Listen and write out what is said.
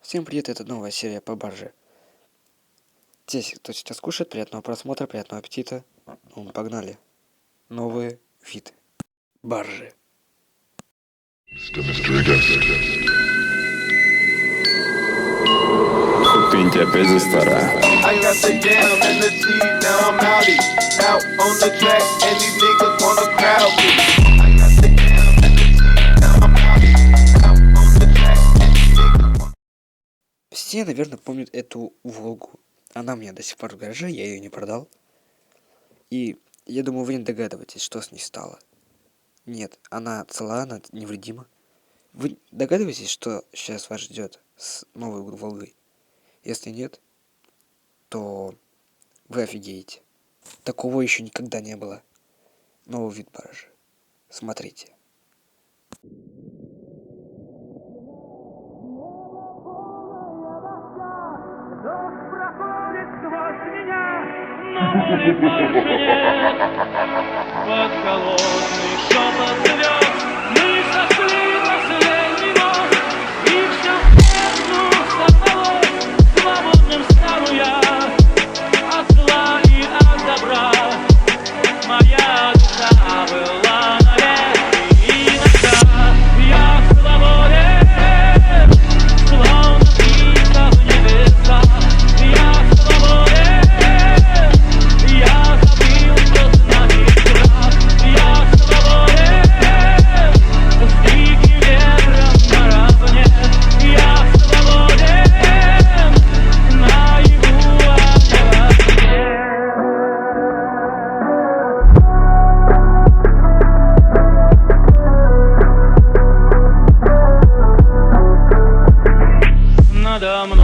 Всем привет, это новая серия по барже. Здесь кто сейчас кушает, приятного просмотра, приятного аппетита. Ну, погнали. Новый вид баржи. Ты опять за стара. I got the yam and the cheese, now I'm outie. Out on the track, and these niggas wanna crowd me. I got the yam and the cheese, now I'm outie. Out on the track, and these niggas wanna... Все, наверное, помнят эту Волгу. Она у меня до сих пор в гараже, я ее не продал. И я думаю, вы не догадываетесь, что с ней стало. Нет, она цела, она невредима. Вы догадываетесь, что сейчас вас ждет с новой Волгой? Если нет, то вы офигеете. Такого еще никогда не было. Новый вид баржи. Смотрите. Дождь проходит сквозь меня, но боли больше нет. Под холодный шепот звезд мы сошли последний мост, и все вверх сорвалось, свободным стану я от зла и от добра. Моя душа была навек, и иногда я свободен, словно птица в небеса. Я свободен, я забыл, что значит страх. Я свободен, с диким ветром наравне. Я свободен, наяву, а не во сне. Надо мной